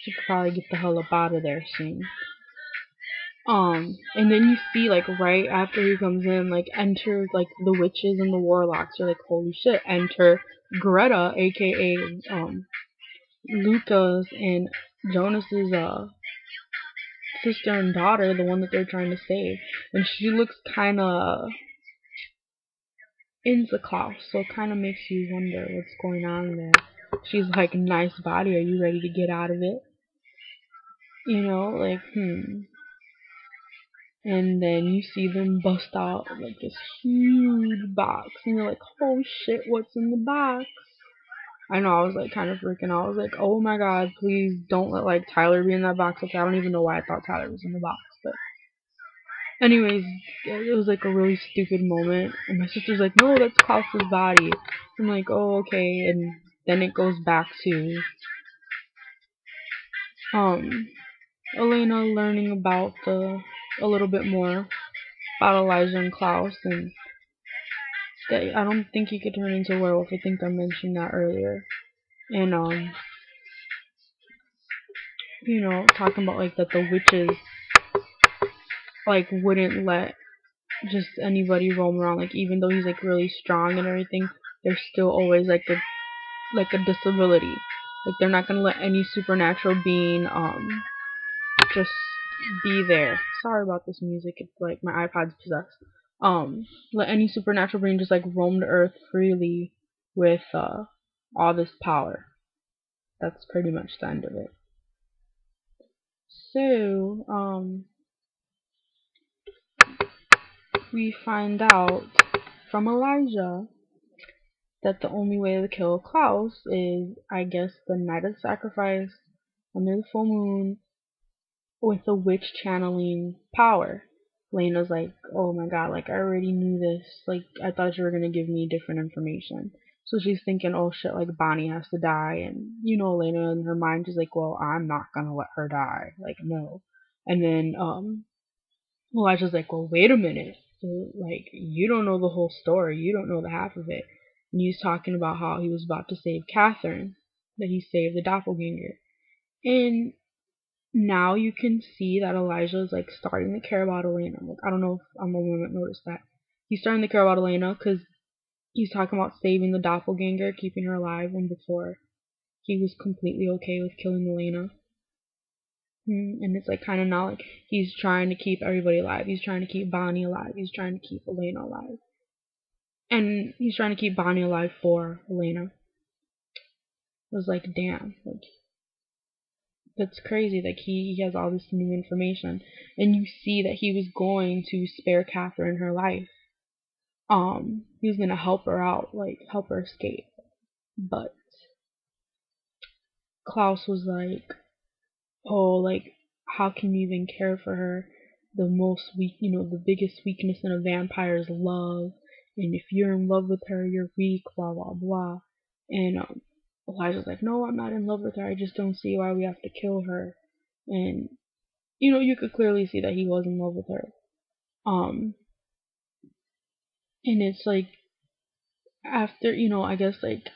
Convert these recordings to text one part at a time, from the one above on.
She could probably get the hell up out of there soon. And then you see, like, right after he comes in, like, enter, like, the witches and the warlocks. You're like, holy shit, enter Greta, aka, Luca's and Jonas's, sister and daughter, the one that they're trying to save. And she looks kinda into Klaus, so it kinda makes you wonder what's going on there. She's like, nice body, are you ready to get out of it? You know, like, And then you see them bust out like this huge box, and you're like, oh shit, what's in the box? I know, I was like kind of freaking out. I was like, oh my god, please don't let like Tyler be in that box. Like, I don't even know why I thought Tyler was in the box, but anyways, it was like a really stupid moment. And my sister's like, no, that's Klaus's body. I'm like, oh, okay. And then it goes back to Elena learning about a little bit more about Elijah and Klaus, and that I don't think he could turn into a werewolf. I think I mentioned that earlier. And talking about like that the witches like wouldn't let just anybody roam around, like even though he's like really strong and everything, there's still always like a disability. Like they're not gonna let any supernatural being just be there. Sorry about this music, it's like my iPod's possessed. Let any supernatural being just like roam the earth freely with all this power. That's pretty much the end of it. So, we find out from Elijah that the only way to kill Klaus is, I guess, the night of sacrifice under the full moon with a witch channeling power. Lena's like, oh my god, like I already knew this. Like I thought you were gonna give me different information. So she's thinking, oh shit, like Bonnie has to die, and Lena in her mind is like, well, I'm not gonna let her die. Like no. And then Elijah's like, well, wait a minute. So, like, you don't know the whole story. You don't know the half of it. And he's talking about how he was about to save Catherine, that he saved the doppelganger. And now you can see that Elijah is like starting to care about Elena. Like, I don't know if I'm the one that noticed that. He's starting to care about Elena because he's talking about saving the doppelganger, keeping her alive, when before he was completely okay with killing Elena. And it's like kind of not like he's trying to keep everybody alive. He's trying to keep Bonnie alive. He's trying to keep Elena alive. And he's trying to keep Bonnie alive for Elena. It was like, damn. Like, that's crazy. Like, he has all this new information. And you see that he was going to spare Catherine her life. He was going to help her out. Like, help her escape. But Klaus was like, oh, like, how can you even care for her? The most weak, the biggest weakness in a vampire is love. And if you're in love with her, you're weak, blah, blah, blah. And Elijah's like, no, I'm not in love with her. I just don't see why we have to kill her. And, you could clearly see that he was in love with her. And it's like, after, I guess, like,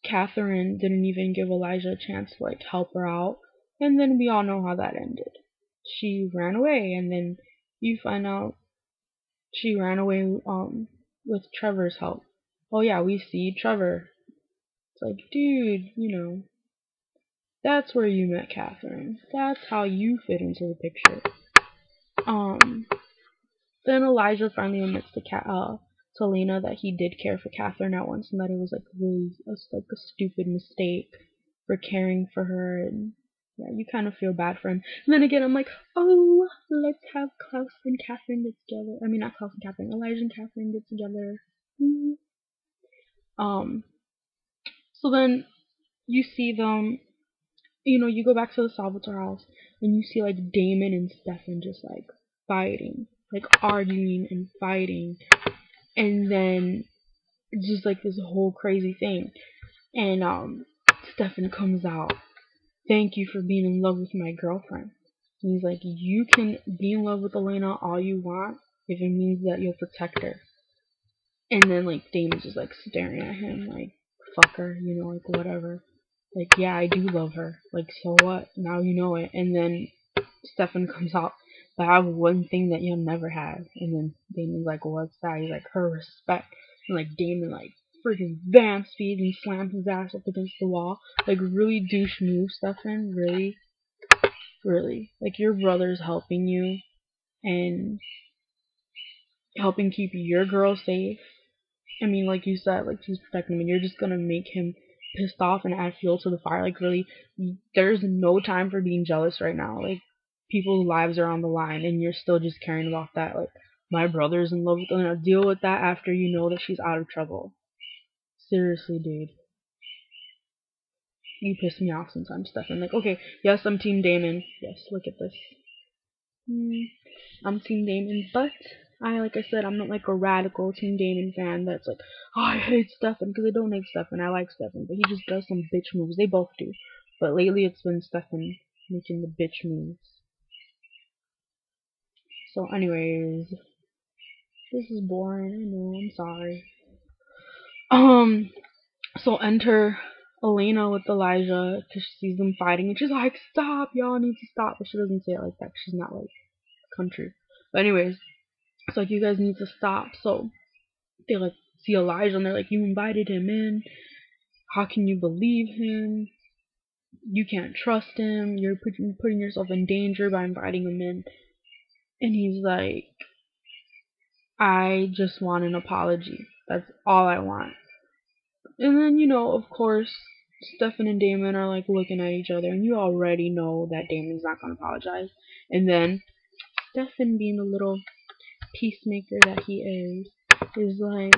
Catherine didn't even give Elijah a chance to, like, help her out. And then we all know how that ended. She ran away, and then you find out she ran away with Trevor's help. Oh yeah, we see Trevor. It's like, dude, that's where you met Catherine. That's how you fit into the picture. Then Elijah finally admits to Lena that he did care for Catherine at once, and that it was like really like a stupid mistake for caring for her, and yeah, you kind of feel bad for him. And then again, I'm like, oh, let's have Klaus and Catherine get together. I mean, not Klaus and Catherine, Elijah and Catherine get together. So then you see them, you go back to the Salvatore house, and you see like Damon and Stefan just like fighting, like arguing and fighting, and then just like this whole crazy thing. And Stefan comes out, thank you for being in love with my girlfriend. And he's like, you can be in love with Elena all you want if it means that you'll protect her. And then like Damon's just like staring at him like, fucker, like whatever. Like, yeah, I do love her. Like, so what? Now you know it. And then Stefan comes out, but I have one thing that you'll never have. And then Damon's like, what's that? He's like, her respect. And like Damon like freaking vamp speed and slams his ass up against the wall. Like, really douche move, Stefan. Really, really. Like, your brother's helping you and helping keep your girl safe. I mean, like you said, like she's protecting him, and you're just gonna make him pissed off and add fuel to the fire. Like, really, there's no time for being jealous right now. Like, people's lives are on the line, and you're still just caring about that. Like, my brother's in love with her. Now deal with that after you know that she's out of trouble. Seriously, dude. You piss me off sometimes, Stefan. Like, okay, yes, I'm Team Damon. Yes, look at this. I'm Team Damon, but like I said, I'm not like a radical Team Damon fan that's like, oh, I hate Stefan, because I don't hate Stefan. I like Stefan, but he just does some bitch moves. They both do. But lately it's been Stefan making the bitch moves. So anyways, this is boring. I know, I'm sorry. So enter Elena with Elijah, because she sees them fighting, and she's like, stop, y'all need to stop. But she doesn't say it like that, she's not like country. But anyways, it's like, you guys need to stop. So they like see Elijah and they're like, you invited him in. How can you believe him? You can't trust him. You're putting yourself in danger by inviting him in. And he's like, I just want an apology. That's all I want. And then, of course, Stefan and Damon are like looking at each other, and you already know that Damon's not gonna apologize. And then Stefan, being the little peacemaker that he is like,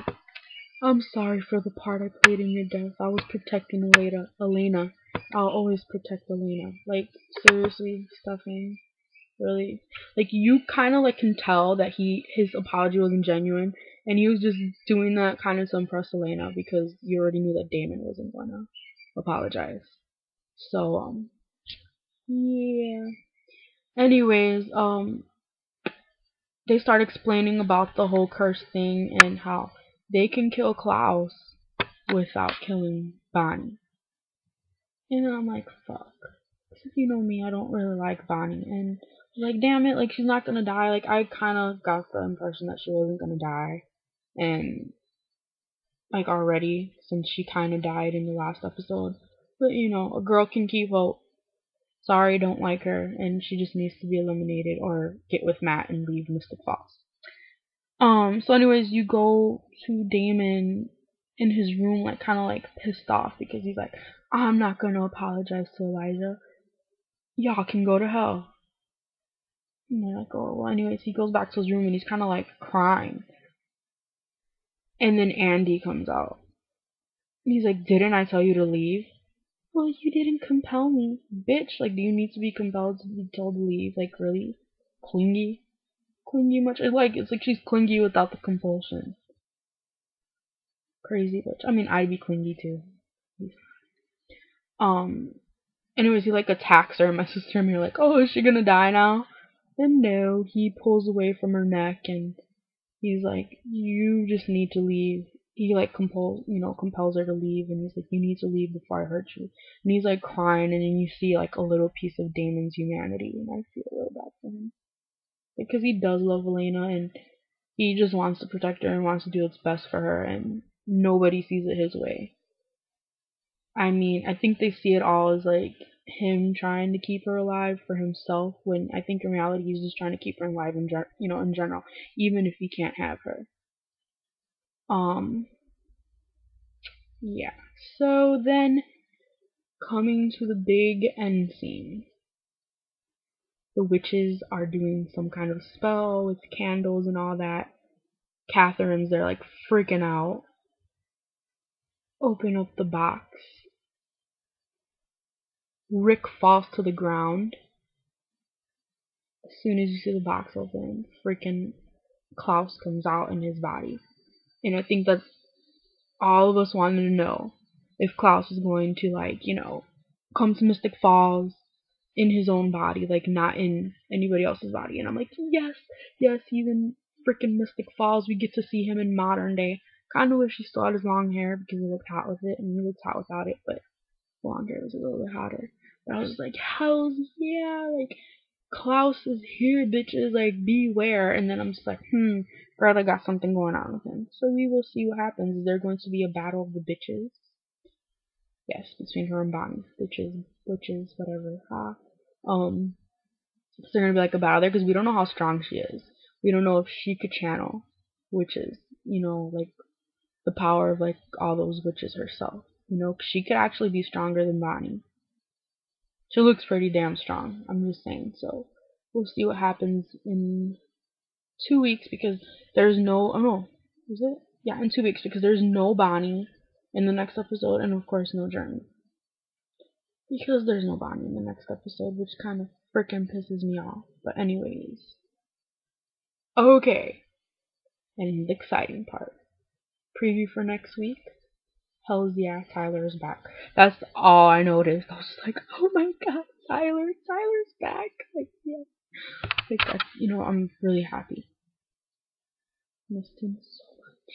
I'm sorry for the part I played in your death. I was protecting Elena. I'll always protect Elena. Like, seriously, Stefan. Really. Like, you kind of like can tell that his apology wasn't genuine, and he was just doing that kind of to impress Elena, because you already knew that Damon wasn't gonna apologize. So, yeah. Anyways, they start explaining about the whole curse thing and how they can kill Klaus without killing Bonnie. And I'm like, fuck. If you know me, I don't really like Bonnie. And like, damn it, like, she's not gonna die. Like, I kind of got the impression that she wasn't gonna die. And, like, already, since she kind of died in the last episode. But, a girl can keep hope. Sorry, don't like her. And she just needs to be eliminated or get with Matt and leave Mr. Claus. So anyways, you go to Damon in his room, like, kind of like pissed off, because he's like, I'm not gonna apologize to Elijah. Y'all can go to hell. And they're like, oh, well, anyways, he goes back to his room and he's kind of like crying. And then Andy comes out. He's like, didn't I tell you to leave? Well, you didn't compel me. Bitch, like, do you need to be compelled to be told to leave? Like, really? Clingy? Clingy much? It's like she's clingy without the compulsion. Crazy bitch. I mean, I'd be clingy too. Anyways, he like attacks her and messes her and you're like, oh, is she gonna die now? And no, he pulls away from her neck and he's like, you just need to leave. He like compels her to leave, and he's like, you need to leave before I hurt you. And he's like crying, and then you see like a little piece of Damon's humanity, and I feel a little bad for him. Because he does love Elena, and he just wants to protect her and wants to do what's best for her, and nobody sees it his way. I mean, I think they see it all as like him trying to keep her alive for himself, when I think in reality he's just trying to keep her alive in general, even if he can't have her. Yeah. So then, coming to the big end scene, the witches are doing some kind of spell with candles and all that. Catherine's there like freaking out. Open up the box. Rick falls to the ground. As soon as you see the box open, freaking Klaus comes out in his body. And I think that's all of us wanted to know, if Klaus is going to, like, come to Mystic Falls in his own body, like not in anybody else's body. And I'm like, yes, he's in freaking Mystic Falls. We get to see him in modern day. Kind of wish he still had his long hair, because he looked hot with it and he looked hot without it, but blonde hair was a little bit hotter. But I was like, hells yeah, like Klaus is here, bitches, like beware. And then I'm just like, girl, I got something going on with him. So we will see what happens. Is there going to be a battle of the bitches? Yes, between her and Bonnie. Bitches, whatever. Ha. So they're gonna be like a battle there because we don't know how strong she is. We don't know if she could channel witches, like the power of like all those witches herself. She could actually be stronger than Bonnie. She looks pretty damn strong. I'm just saying. So we'll see what happens in 2 weeks because there's no. Oh no, is it? Yeah, in 2 weeks because there's no Bonnie in the next episode, and of course no Journey. Because there's no Bonnie in the next episode, which kind of freaking pisses me off. But anyways, okay. And the exciting part. Preview for next week. Hells yeah, Tyler is back. That's all I noticed. I was like, oh my god, Tyler's back. Like, yeah. Like, that's, I'm really happy. Missed him so much.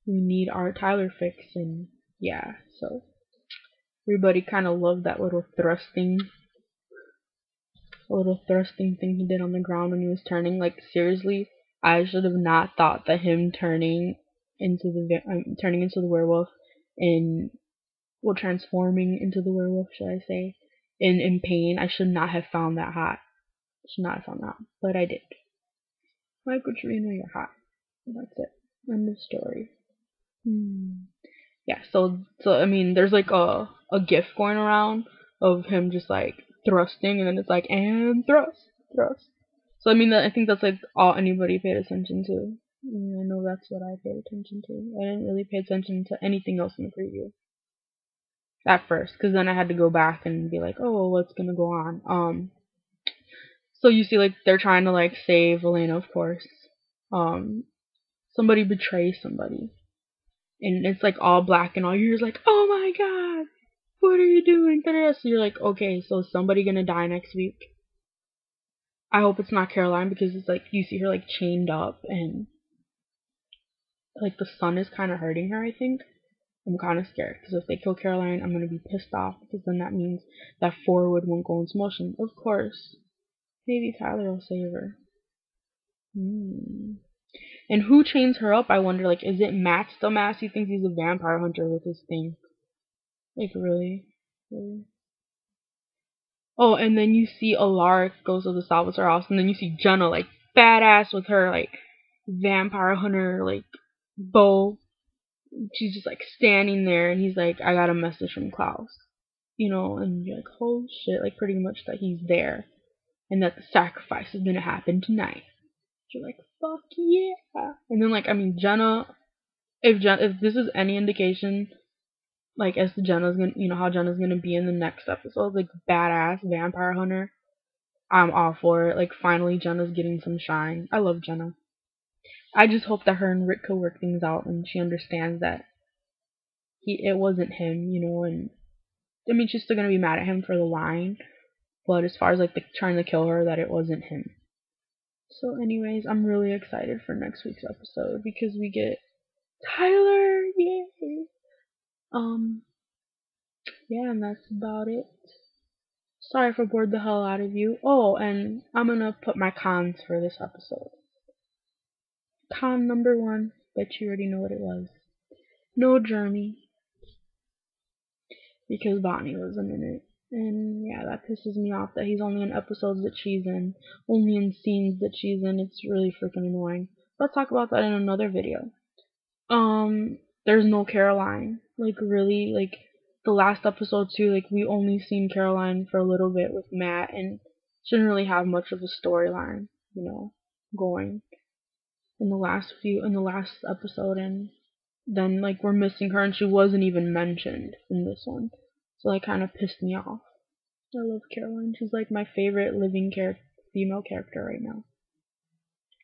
We need our Tyler fix, and yeah, so everybody kind of loved that little thrusting thing he did on the ground when he was turning. Like, seriously, I should have not thought that him turning into the werewolf and transforming into the werewolf, should I say, in pain. I should not have found that hot. But I did. Michael Trino, you're hot. That's it. End of story. Yeah. So I mean, there's like a gif going around of him just like thrusting, and then it's like and thrust. So I mean, I think that's like all anybody paid attention to. I know that's what I paid attention to. I didn't really pay attention to anything else in the preview at first, because then I had to go back and be like, oh, what's gonna go on? So you see, like, they're trying to like save Elena, of course. Somebody betrays somebody, and it's like all black, and all you hear is like, oh my god, what are you doing? So you're like, okay, so is somebody gonna die next week? I hope it's not Caroline, because it's like you see her like chained up, and like the sun is kind of hurting her, I think. I'm kind of scared, because if they kill Caroline, I'm going to be pissed off, because then that means that forward won't go into motion. Of course, maybe Tyler will save her. And who chains her up, I wonder? Like, is it Matt still? Matt, he thinks he's a vampire hunter with his thing. Like, really? Oh, and then you see Alaric goes to the Salvatore house, and then you see Jenna, like, badass with her, like, vampire hunter, like, bow. She's just, like, standing there, and he's like, I got a message from Klaus. And you're like, oh shit, like, pretty much that he's there, and that the sacrifice is gonna happen tonight. You're like, fuck yeah. And then, like, I mean, Jenna, if this is any indication, like, as to Jenna's gonna, how Jenna's gonna be in the next episode, like, badass vampire hunter, I'm all for it. Like, finally Jenna's getting some shine. I love Jenna. I just hope that her and Rick could work things out, and she understands that it wasn't him, and I mean, she's still gonna be mad at him for the line, but as far as, like, trying to kill her, that it wasn't him. So anyways, I'm really excited for next week's episode, because we get Tyler, yay! Yeah, and that's about it. Sorry if I bored the hell out of you. Oh, and I'm gonna put my cons for this episode. Con number 1, bet you already know what it was. No Jeremy, because Bonnie wasn't in it. And yeah, that pisses me off that he's only in episodes that she's in, only in scenes that she's in. It's really freaking annoying. Let's talk about that in another video. There's no Caroline. Like, really, like, the last episode too, like, we only seen Caroline for a little bit with Matt, and she didn't really have much of a storyline, going in the last episode, and then, like, we're missing her, and she wasn't even mentioned in this one. So that kind of pissed me off. I love Caroline. She's like my favorite living female character right now.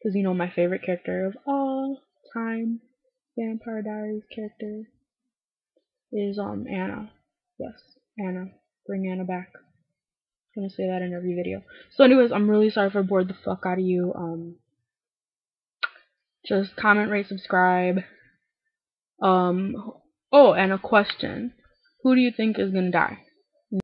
Because, my favorite character of all time, Vampire Diaries character, is Anna. Yes, Anna. Bring Anna back. I'm gonna say that in every video. So anyways, I'm really sorry if I bored the fuck out of you. Just comment, rate, subscribe. Oh, and a question. Who do you think is gonna die?